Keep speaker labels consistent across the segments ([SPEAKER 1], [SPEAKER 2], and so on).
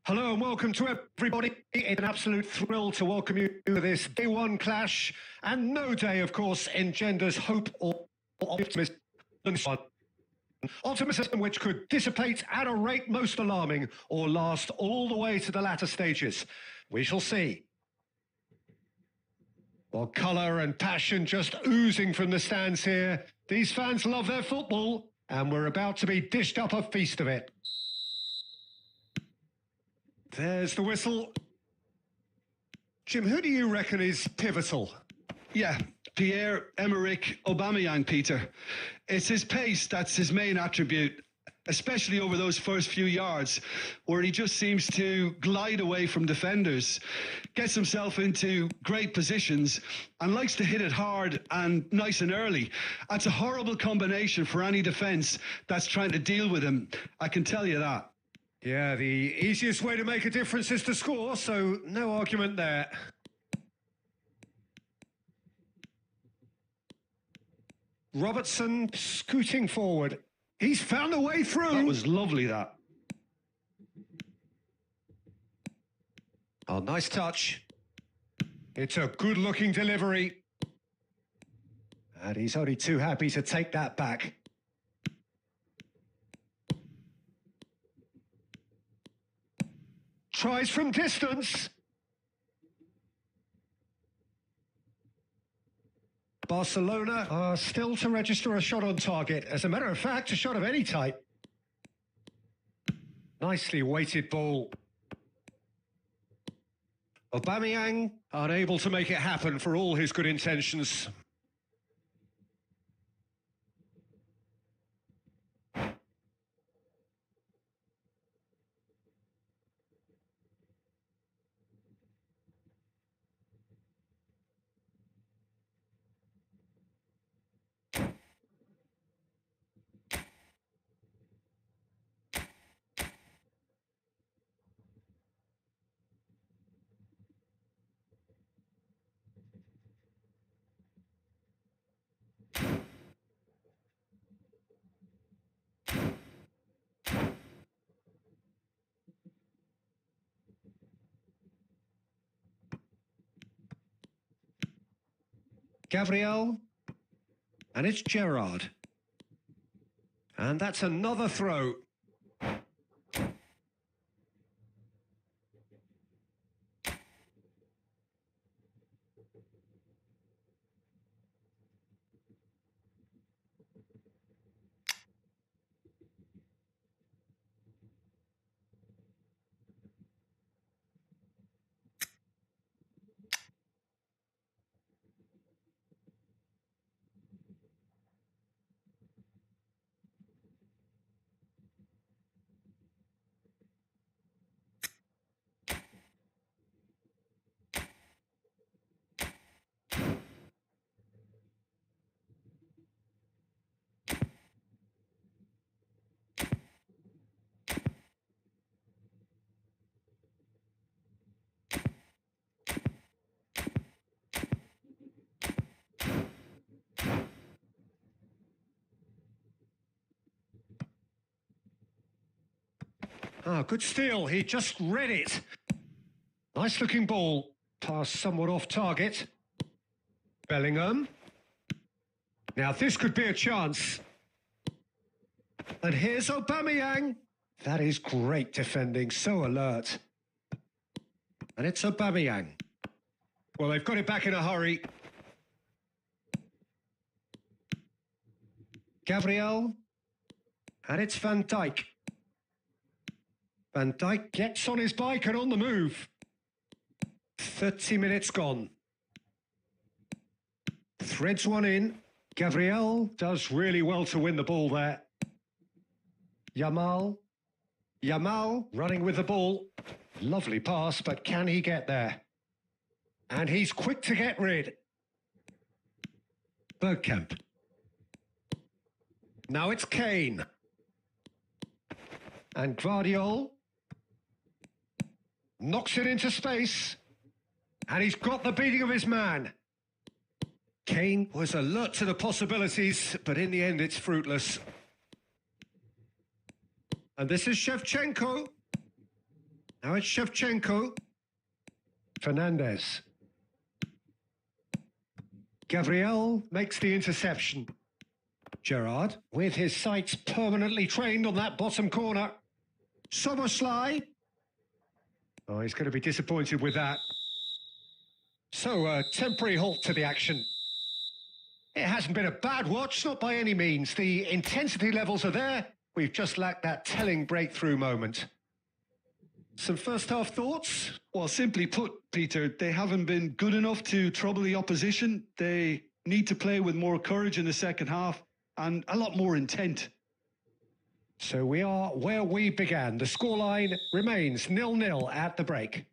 [SPEAKER 1] Hello and welcome to everybody. It's an absolute thrill to welcome you to this day one clash, and no day, of course, engenders hope or optimism. Optimism which could dissipate at a rate most alarming or last all the way to the latter stages. We shall see. Well, colour and passion just oozing from the stands here. These fans love their football, and we're about to be dished up a feast of it. There's the whistle. Jim, who do you reckon is pivotal?
[SPEAKER 2] Yeah, Pierre-Emerick Aubameyang, Peter. It's his pace that's his main attribute, especially over those first few yards, where he just seems to glide away from defenders, gets himself into great positions, and likes to hit it hard and nice and early. That's a horrible combination for any defence that's trying to deal with him, I can tell you that.
[SPEAKER 1] Yeah, the easiest way to make a difference is to score, so no argument there. Robertson scooting forward. He's found a way through.
[SPEAKER 2] That was lovely, that.
[SPEAKER 1] Oh, nice touch. It's a good-looking delivery. And he's only too happy to take that back. Tries from distance. Barcelona are still to register a shot on target. As a matter of fact, a shot of any type. Nicely weighted ball. Aubameyang unable to make it happen for all his good intentions. Gabriel, and it's Gerrard. And that's another throw. Ah, good steal. He just read it. Nice looking ball. Pass somewhat off target. Bellingham. Now this could be a chance. And here's Aubameyang. That is great defending, so alert. And it's Aubameyang. Well, they've got it back in a hurry. Gabriel. And it's Van Dijk. Van Dijk gets on his bike and on the move. 30 minutes gone. Threads one in. Gabriel does really well to win the ball there. Yamal running with the ball. Lovely pass, but can he get there? And he's quick to get rid. Bergkamp. Now it's Kane. And Gvardiol knocks it into space. And he's got the beating of his man. Kane was alert to the possibilities, but in the end it's fruitless. And this is Shevchenko. Now it's Shevchenko. Fernandez. Gabriel makes the interception. Gerrard, with his sights permanently trained on that bottom corner. Soboslai. Oh, he's going to be disappointed with that. So, a temporary halt to the action. It hasn't been a bad watch, not by any means. The intensity levels are there. We've just lacked that telling breakthrough moment. Some first-half thoughts?
[SPEAKER 2] Well, simply put, Peter, they haven't been good enough to trouble the opposition. They need to play with more courage in the second half and a lot more intent.
[SPEAKER 1] So we are where we began. The scoreline remains 0-0 at the break.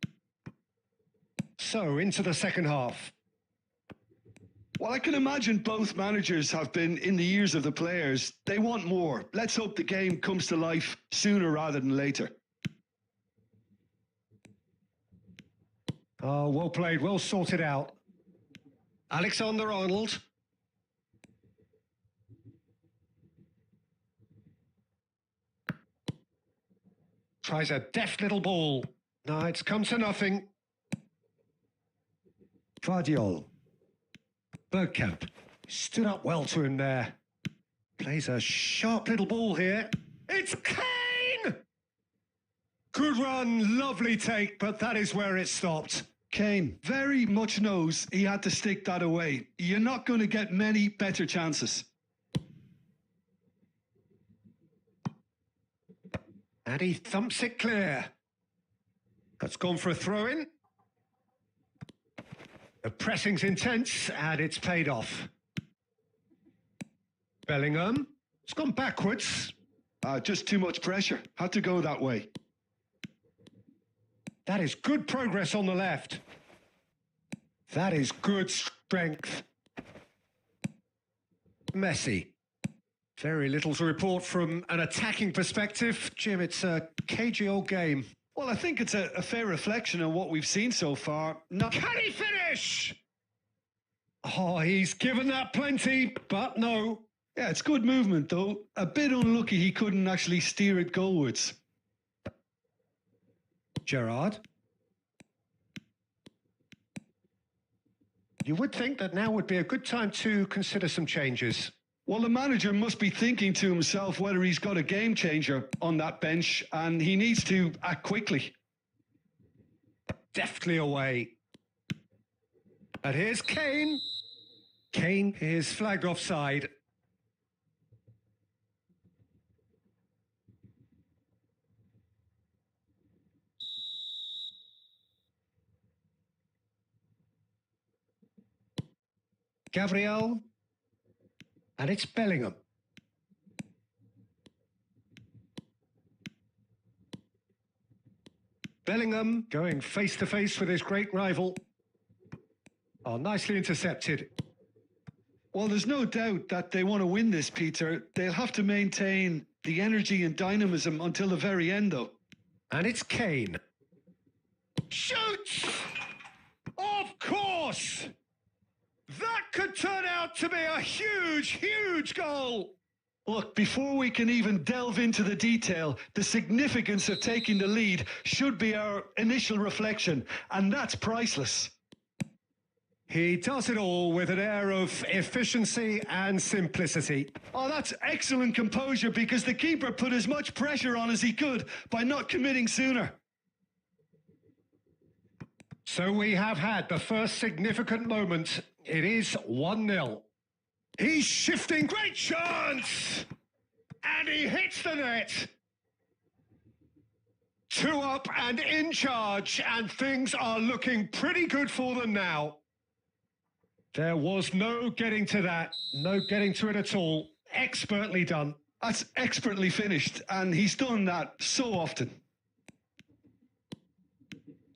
[SPEAKER 1] So, into the second half.
[SPEAKER 2] Well, I can imagine both managers have been in the ears of the players. They want more. Let's hope the game comes to life sooner rather than later.
[SPEAKER 1] Oh, well played, well sorted out. Alexander-Arnold. Tries a deft little ball. No, it's come to nothing. Vardiol. Bergkamp stood up well to him there. Plays a sharp little ball here. It's Kane! Good run, lovely take, but that is where it stopped.
[SPEAKER 2] Kane very much knows he had to stick that away. You're not going to get many better chances.
[SPEAKER 1] And he thumps it clear. That's gone for a throw-in. The pressing's intense, and it's paid off. Bellingham. It's gone backwards.
[SPEAKER 2] Just too much pressure. Had to go that way.
[SPEAKER 1] That is good progress on the left. That is good strength. Messi. Very little to report from an attacking perspective. Jim, it's a cagey old game.
[SPEAKER 2] Well, I think it's a fair reflection on what we've seen so far.
[SPEAKER 1] Can he finish? Oh, he's given that plenty, but no.
[SPEAKER 2] Yeah, it's good movement, though. A bit unlucky he couldn't actually steer it goalwards.
[SPEAKER 1] Gerrard. You would think that now would be a good time to consider some changes.
[SPEAKER 2] Well, the manager must be thinking to himself whether he's got a game changer on that bench, and he needs to act quickly.
[SPEAKER 1] Deftly away. And here's Kane. Kane is flagged offside. Gabriel. And it's Bellingham. Bellingham going face-to-face with his great rival. Oh, nicely intercepted.
[SPEAKER 2] Well, there's no doubt that they want to win this, Peter. They'll have to maintain the energy and dynamism until the very end, though.
[SPEAKER 1] And it's Kane. Shoots! Of course! That could turn out to be a huge, huge goal.
[SPEAKER 2] Look, before we can even delve into the detail, the significance of taking the lead should be our initial reflection, and that's priceless.
[SPEAKER 1] He does it all with an air of efficiency and simplicity.
[SPEAKER 2] Oh, that's excellent composure, because the keeper put as much pressure on as he could by not committing sooner.
[SPEAKER 1] So we have had the first significant moment. It is 1-0. He's shifting, great chance! And he hits the net. 2 up and in charge, and things are looking pretty good for them now. There was no getting to that, no getting to it at all. Expertly done.
[SPEAKER 2] That's expertly finished, and he's done that so often.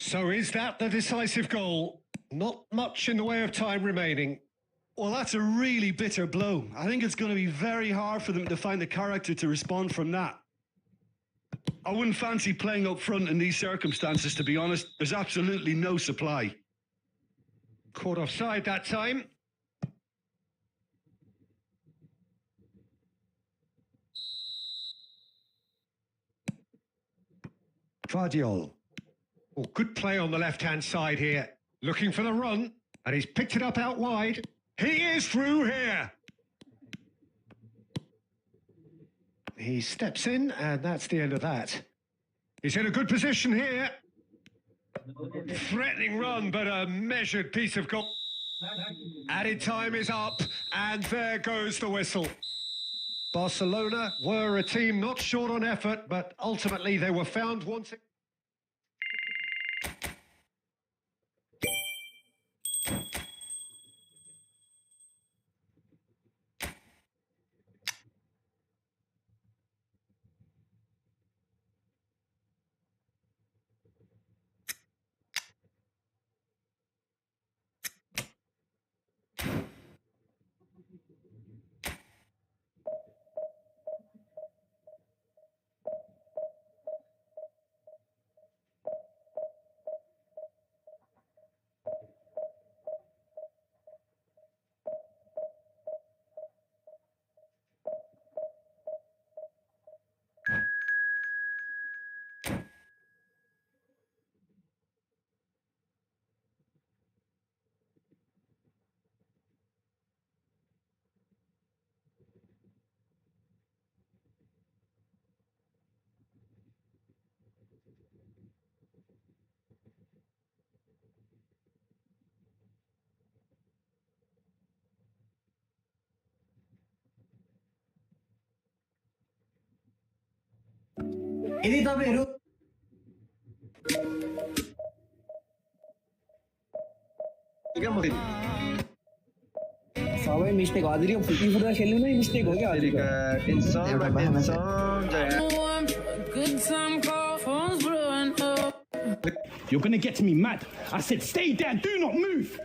[SPEAKER 1] So is that the decisive goal? Not much in the way of time remaining.
[SPEAKER 2] Well, that's a really bitter blow. I think it's going to be very hard for them to find the character to respond from that. I wouldn't fancy playing up front in these circumstances, to be honest. There's absolutely no supply.
[SPEAKER 1] Caught offside that time. Vardiol. Oh, good play on the left-hand side here. Looking for the run, and he's picked it up out wide. He is through here. He steps in, and that's the end of that. He's in a good position here. Threatening run, but a measured piece of goal. Added time is up, and there goes the whistle. Barcelona were a team not short on effort, but ultimately they were found wanting.
[SPEAKER 3] यदि तपाईहरु सबै mistake हदिरी football खेल्नु नै mistake हो क्या हदिरी
[SPEAKER 4] You're gonna get me mad. I said stay there, do not move.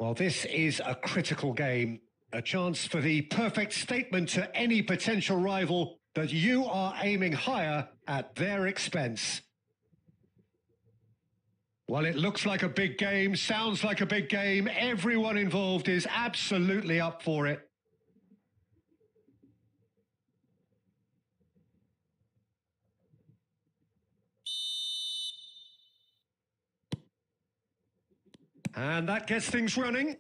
[SPEAKER 1] Well, this is a critical game, a chance for the perfect statement to any potential rival that you are aiming higher at their expense. Well, it looks like a big game, sounds like a big game. Everyone involved is absolutely up for it. And that gets things running.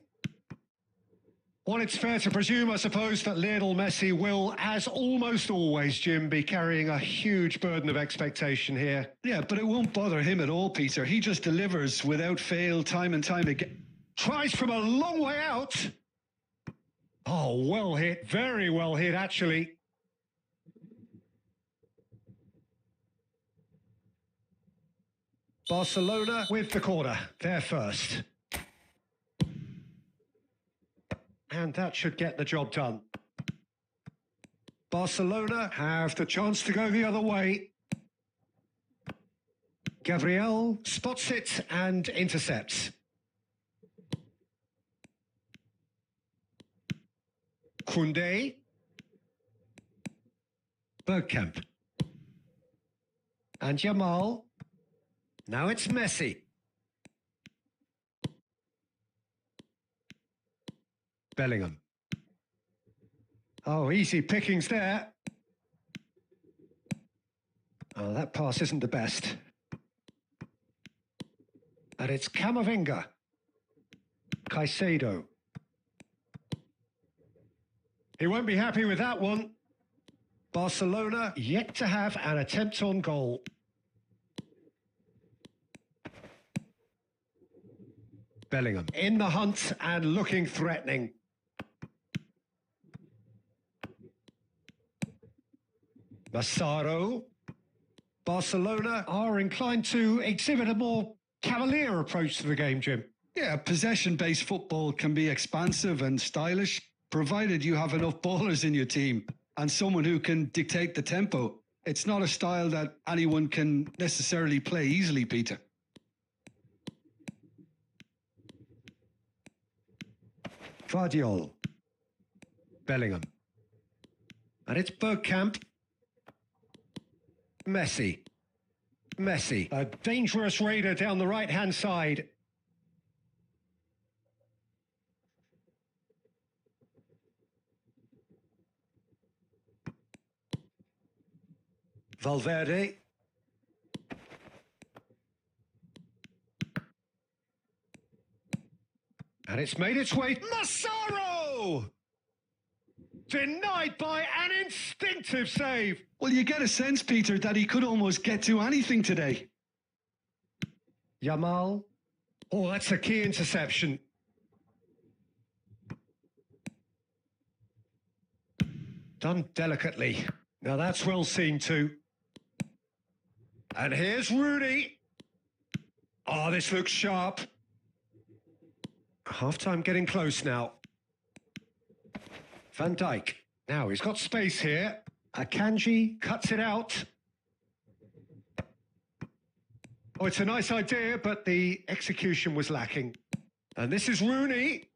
[SPEAKER 1] Well, it's fair to presume, I suppose, that Lionel Messi will, as almost always, Jim, be carrying a huge burden of expectation here.
[SPEAKER 2] Yeah, but it won't bother him at all, Peter. He just delivers without fail, time and time again.
[SPEAKER 1] Tries from a long way out. Oh, well hit, very well hit, actually. Barcelona with the corner. They're first. And that should get the job done. Barcelona have the chance to go the other way. Gabriel spots it and intercepts. Koundé. Bergkamp. And Yamal. Now it's Messi. Bellingham. Oh, easy pickings there. Oh, that pass isn't the best. And it's Camavinga. Caicedo. He won't be happy with that one. Barcelona yet to have an attempt on goal. Bellingham in the hunt and looking threatening. Massaro. Barcelona are inclined to exhibit a more cavalier approach to the game, Jim.
[SPEAKER 2] Yeah, possession-based football can be expansive and stylish, provided you have enough ballers in your team and someone who can dictate the tempo. It's not a style that anyone can necessarily play easily, Peter.
[SPEAKER 1] Guardiola. Bellingham. And it's Bergkamp. Messi. Messi. A dangerous raider down the right-hand side. Valverde. And it's made its way. Massaro! Denied by an instinctive save.
[SPEAKER 2] Well, you get a sense, Peter, that he could almost get to anything today.
[SPEAKER 1] Yamal. Oh, that's a key interception. Done delicately. Now that's well seen too. And here's Rooney. Oh, this looks sharp. Half-time getting close now. Van Dijk. Now he's got space here. Akanji cuts it out. Oh, it's a nice idea, but the execution was lacking. And this is Rooney.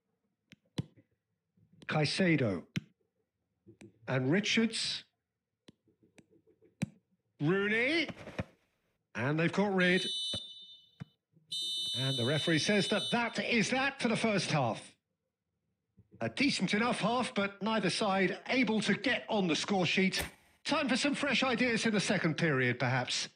[SPEAKER 1] Caicedo. And Richards. Rooney. And they've got rid. And the referee says that is that for the first half. A decent enough half, but neither side able to get on the score sheet. Time for some fresh ideas in the second period, perhaps.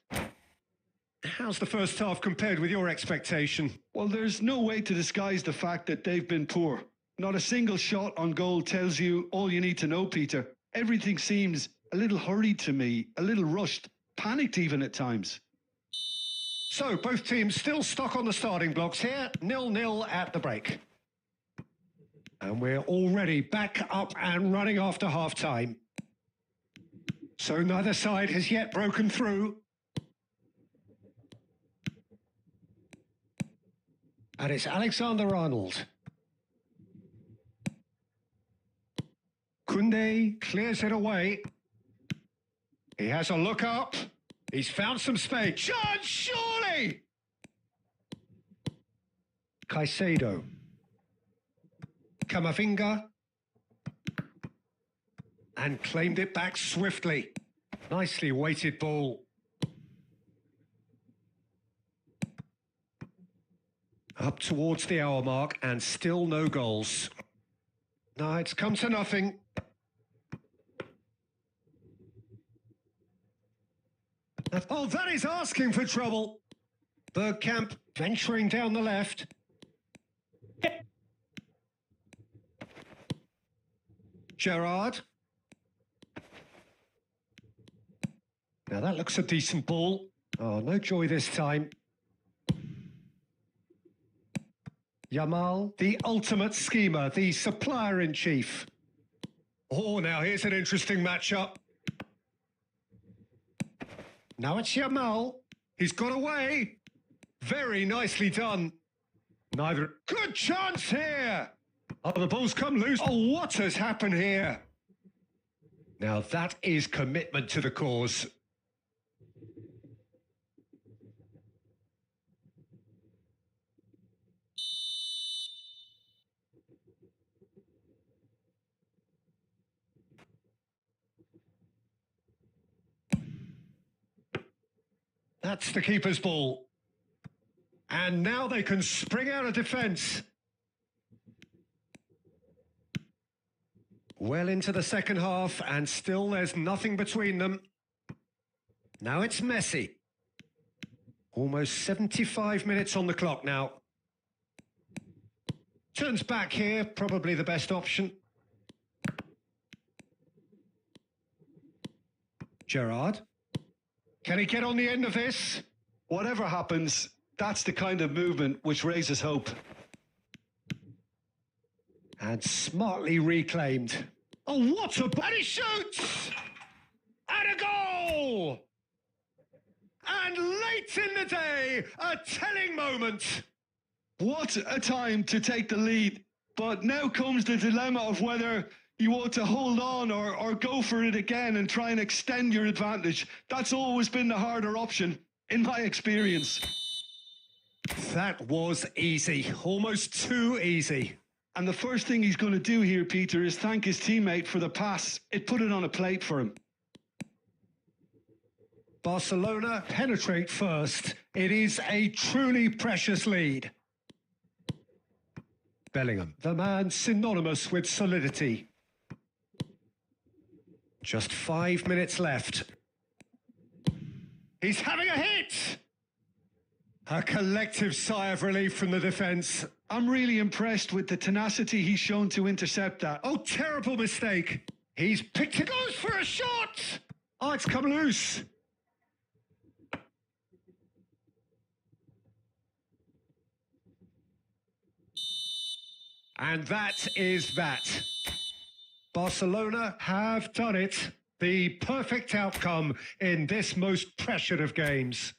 [SPEAKER 1] How's the first half compared with your expectation?
[SPEAKER 2] Well, there's no way to disguise the fact that they've been poor. Not a single shot on goal tells you all you need to know, Peter. Everything seems a little hurried to me, a little rushed, panicked even at times.
[SPEAKER 1] So, both teams still stuck on the starting blocks here, 0-0 at the break. And we're already back up and running after half-time. So neither side has yet broken through. And it's Alexander-Arnold. Koundé clears it away. He has a look up. He's found some space. Chance, surely! Caicedo. Camavinga. And claimed it back swiftly. Nicely weighted ball. Up towards the hour mark and still no goals. No, it's come to nothing. Oh, that is asking for trouble. Bergkamp venturing down the left. Gerrard. Now that looks a decent ball. Oh, no joy this time. Yamal, the ultimate schemer, the supplier-in-chief. Oh, now here's an interesting matchup. Now it's Yamal. He's got away. Very nicely done. Neither. Good chance here. Oh, the ball's come loose. Oh, what has happened here? Now that is commitment to the cause. That's the keeper's ball. And now they can spring out of defence. Well into the second half, and still there's nothing between them. Now it's Messi. Almost 75 minutes on the clock now. Turns back here, probably the best option. Gerrard. Can he get on the end of this?
[SPEAKER 2] Whatever happens, that's the kind of movement which raises hope.
[SPEAKER 1] And smartly reclaimed. Oh, what a... And he shoots! And a goal! And late in the day, a telling moment.
[SPEAKER 2] What a time to take the lead. But now comes the dilemma of whether you want to hold on or go for it again and try and extend your advantage. That's always been the harder option, in my experience.
[SPEAKER 1] That was easy, almost too easy.
[SPEAKER 2] And the first thing he's going to do here, Peter, is thank his teammate for the pass. It put it on a plate for him.
[SPEAKER 1] Barcelona penetrate first. It is a truly precious lead. Bellingham, the man synonymous with solidity. Just 5 minutes left. He's having a hit! A collective sigh of relief from the defence.
[SPEAKER 2] I'm really impressed with the tenacity he's shown to intercept that.
[SPEAKER 1] Oh, terrible mistake. He's picked it, goes for a shot! Oh, it's come loose. And that is that. Barcelona have done it. The perfect outcome in this most pressured of games.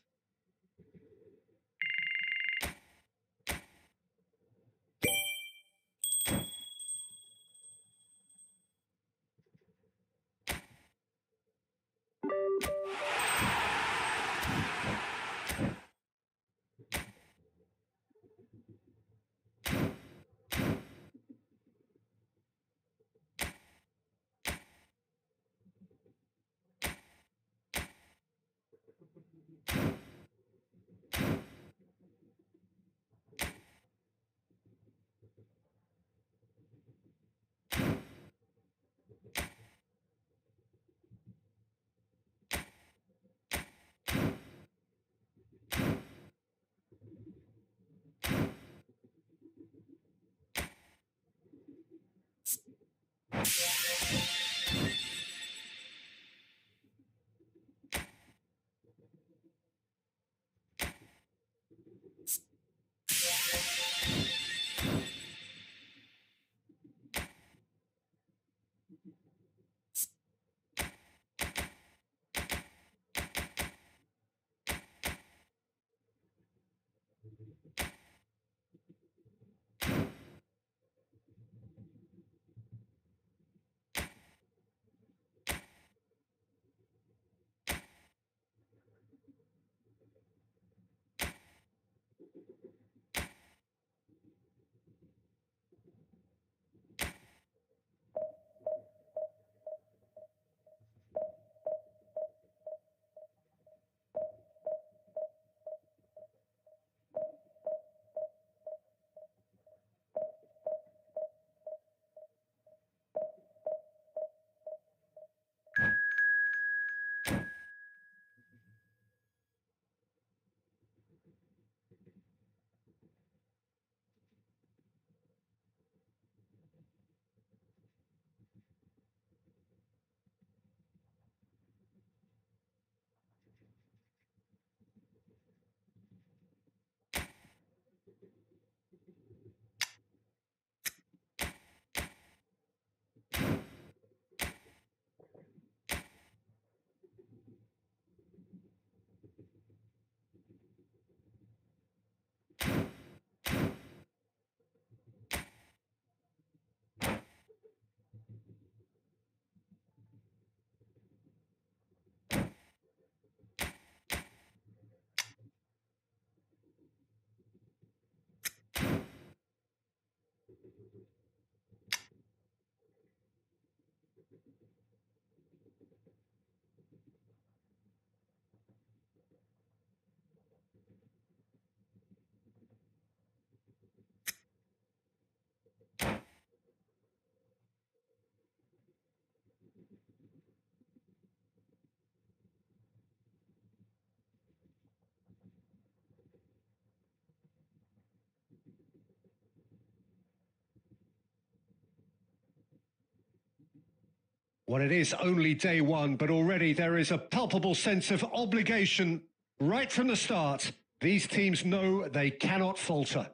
[SPEAKER 1] Well, it is only day one, but already there is a palpable sense of obligation right from the start. These teams know they cannot falter.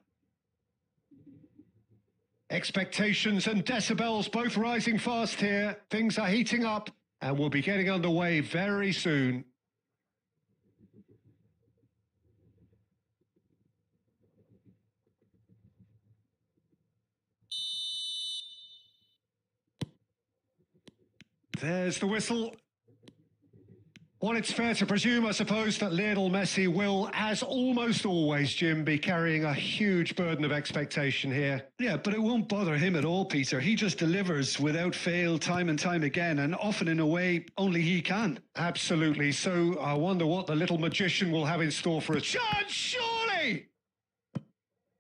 [SPEAKER 1] Expectations and decibels both rising fast here. Things are heating up and we'll be getting underway very soon. There's the whistle. Well, it's fair to presume, I suppose, that Lionel Messi will, as almost always, Jim, be carrying a huge burden of expectation here.
[SPEAKER 2] Yeah, but it won't bother him at all, Peter. He just delivers without fail time and time again, and often in a way only he can.
[SPEAKER 1] Absolutely. So I wonder what the little magician will have in store for us. Chance, surely!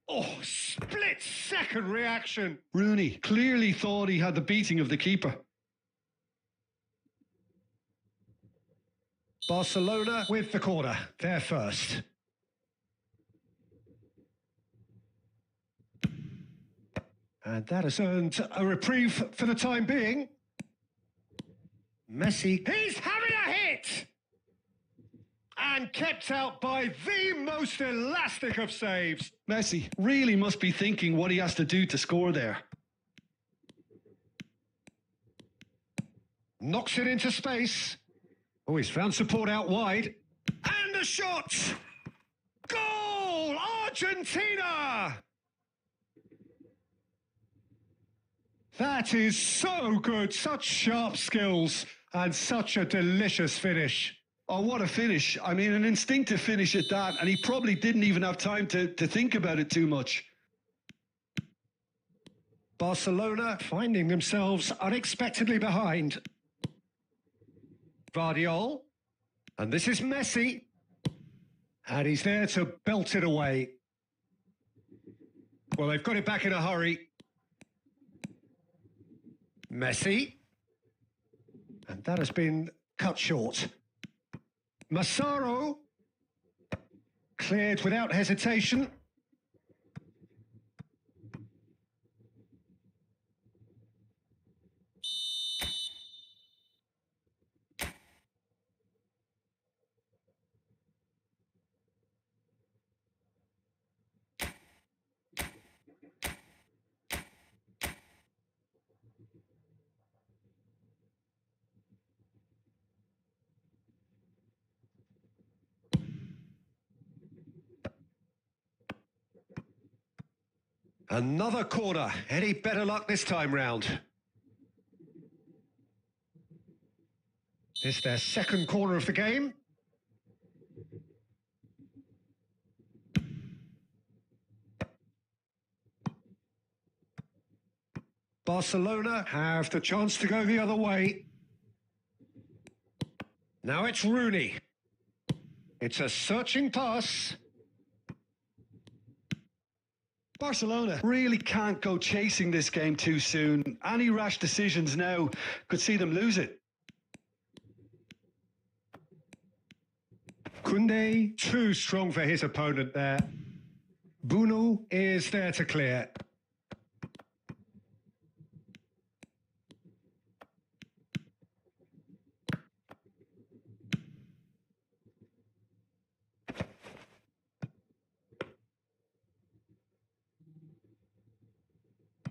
[SPEAKER 1] Oh, split-second reaction.
[SPEAKER 2] Rooney clearly thought he had the beating of the keeper.
[SPEAKER 1] Barcelona with the corner. They're first. And that has earned a reprieve for the time being. Messi, he's having a hit! And kept out by the most elastic of saves.
[SPEAKER 2] Messi really must be thinking what he has to do to score there.
[SPEAKER 1] Knocks it into space. Oh, he's found support out wide. And a shot! Goal! Argentina! That is so good. Such sharp skills and such a delicious finish.
[SPEAKER 2] Oh, what a finish. I mean, an instinctive finish at that, and he probably didn't even have time to think about it too much.
[SPEAKER 1] Barcelona finding themselves unexpectedly behind. Guardiola, and this is Messi, and he's there to belt it away. Well, they've got it back in a hurry. Messi, and that has been cut short. Massaro, cleared without hesitation. Another corner. Any better luck this time round? This their second corner of the game. Barcelona have the chance to go the other way. Now it's Rooney. It's a searching pass.
[SPEAKER 2] Barcelona really can't go chasing this game too soon. Any rash decisions now could see them lose it.
[SPEAKER 1] Koundé, too strong for his opponent there. Bunu is there to clear.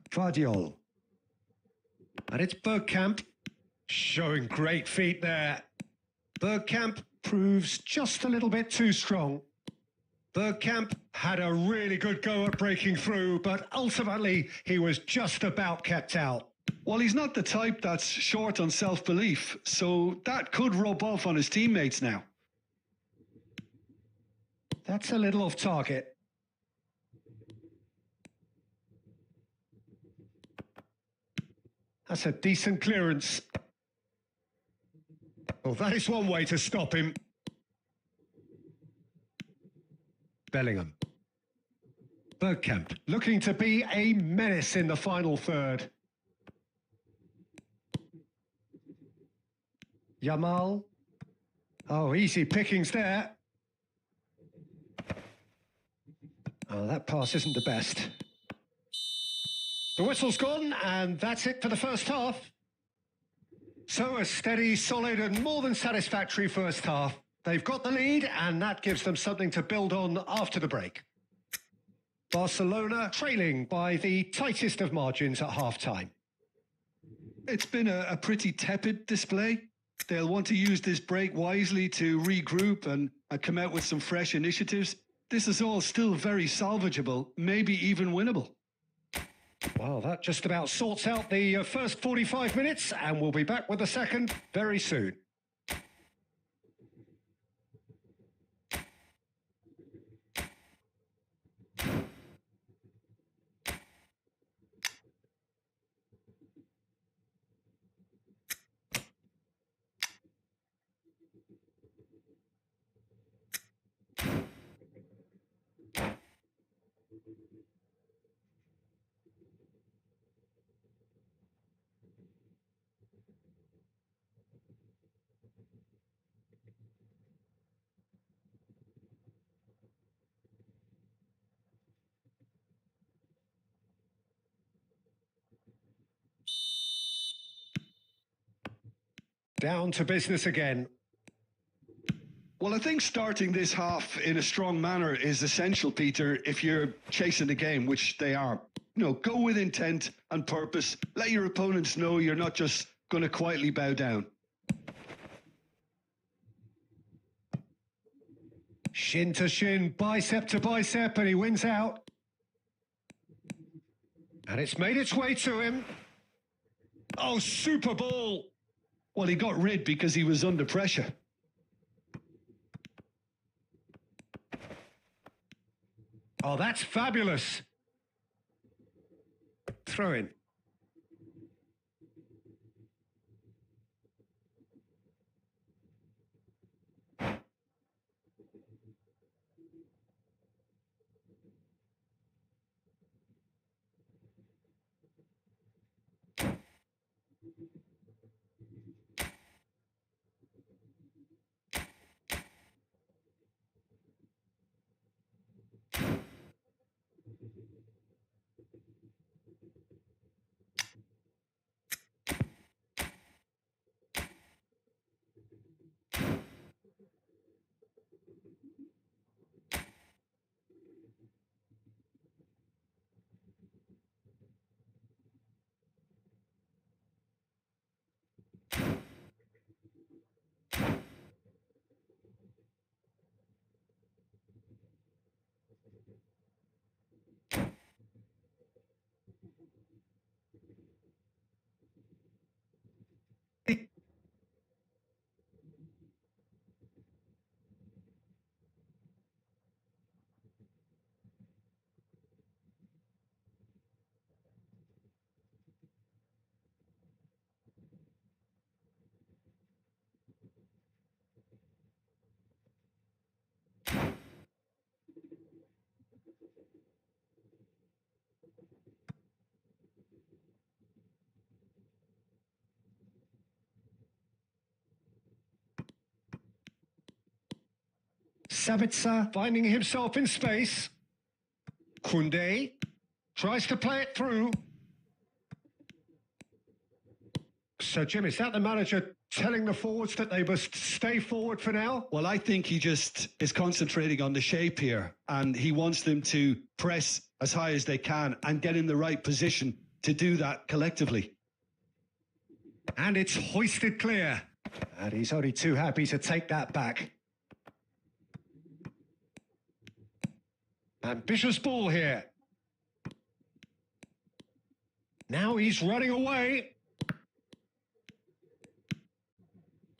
[SPEAKER 1] Guardiola. And it's Bergkamp, showing great feet there. Bergkamp proves just a little bit too strong. Bergkamp had a really good go at breaking through, but ultimately he was just about kept out.
[SPEAKER 2] Well, he's not the type that's short on self-belief, so that could rub off on his teammates now.
[SPEAKER 1] That's a little off target. That's a decent clearance. Well, that is one way to stop him. Bellingham. Bergkamp looking to be a menace in the final third. Yamal. Oh, easy pickings there. Oh, that pass isn't the best. The whistle's gone, and that's it for the first half. So a steady, solid and more than satisfactory first half. They've got the lead, and that gives them something to build on after the break. Barcelona trailing by the tightest of margins at half-time.
[SPEAKER 2] It's been a pretty tepid display. They'll want to use this break wisely to regroup and come out with some fresh initiatives. This is all still very salvageable, maybe even winnable.
[SPEAKER 1] Well, that just about sorts out the first 45 minutes, and we'll be back with the second very soon. Down to business again.
[SPEAKER 2] Well, I think starting this half in a strong manner is essential, Peter, if you're chasing the game, which they are. You know, go with intent and purpose. Let your opponents know you're not just going to quietly bow down.
[SPEAKER 1] Shin to shin, bicep to bicep, and he wins out. And it's made its way to him. Oh, super ball.
[SPEAKER 2] Well, he got rid because he was under pressure.
[SPEAKER 1] Oh, that's fabulous. Throw in. Sabitzer finding himself in space. Koundé tries to play it through. So, Jim, is that the manager telling the forwards that they must stay forward for now?
[SPEAKER 2] Well, I think he just is concentrating on the shape here, and he wants them to press as high as they can and get in the right position to do that collectively.
[SPEAKER 1] And it's hoisted clear. And he's only too happy to take that back. Ambitious ball here. Now he's running away.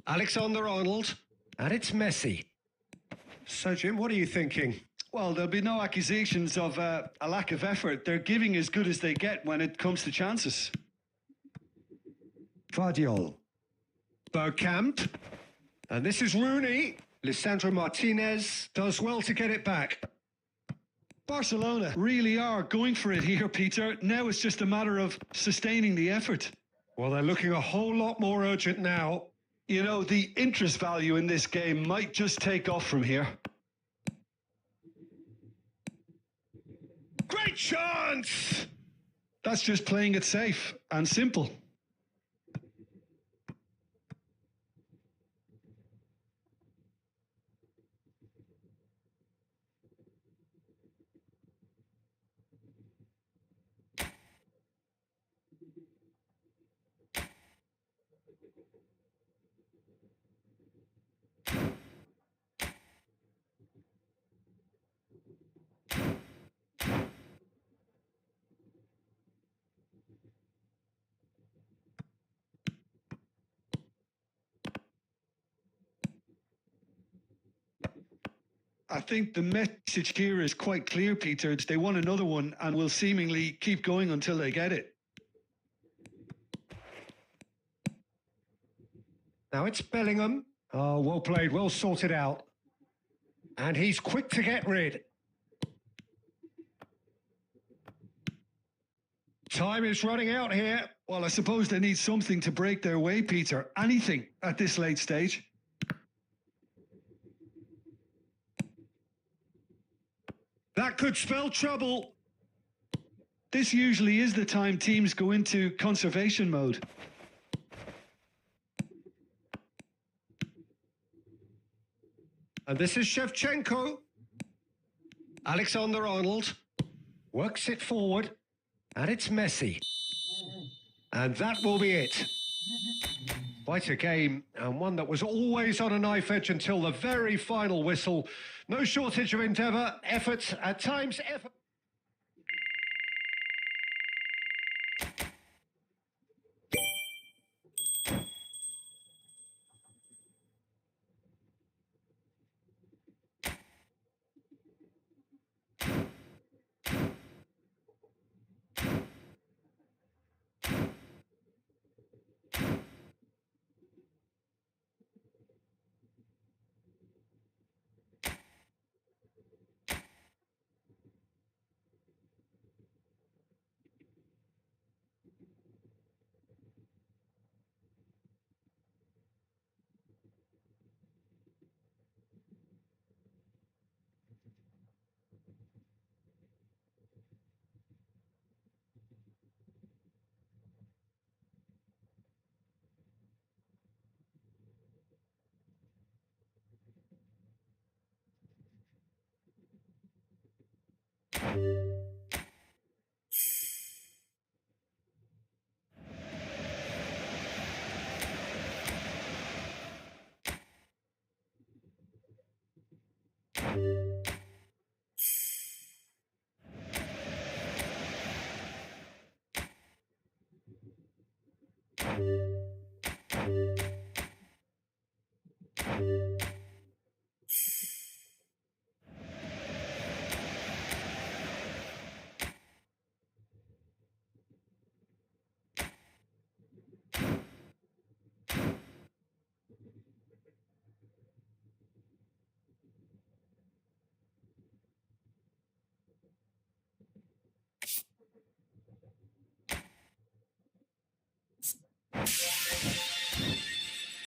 [SPEAKER 1] Alexander-Arnold. And it's Messi. So, Jim, what are you thinking?
[SPEAKER 2] Well, there'll be no accusations of a lack of effort. They're giving as good as they get when it comes to chances.
[SPEAKER 1] Vardiol. Bergkamp. And this is Rooney. Lisandro Martinez does well to get it back.
[SPEAKER 2] Barcelona really are going for it here, Peter. Now it's just a matter of sustaining the effort.
[SPEAKER 1] Well, they're looking a whole lot more urgent now.
[SPEAKER 2] You know, the interest value in this game might just take off from here.
[SPEAKER 1] Great chance!
[SPEAKER 2] That's just playing it safe and simple. I think the message here is quite clear, Peter. They want another one and will seemingly keep going until they get it.
[SPEAKER 1] Now it's Bellingham. Oh, well played, well sorted out. And he's quick to get rid. Time is running out here.
[SPEAKER 2] Well, I suppose they need something to break their way, Peter. Anything at this late stage.
[SPEAKER 1] That could spell trouble.
[SPEAKER 2] This usually is the time teams go into conservation mode.
[SPEAKER 1] And this is Shevchenko. Alexander-Arnold works it forward. And it's Messi. And that will be it. Quite a game, and one that was always on a knife edge until the very final whistle. No shortage of endeavour, effort, at times effort.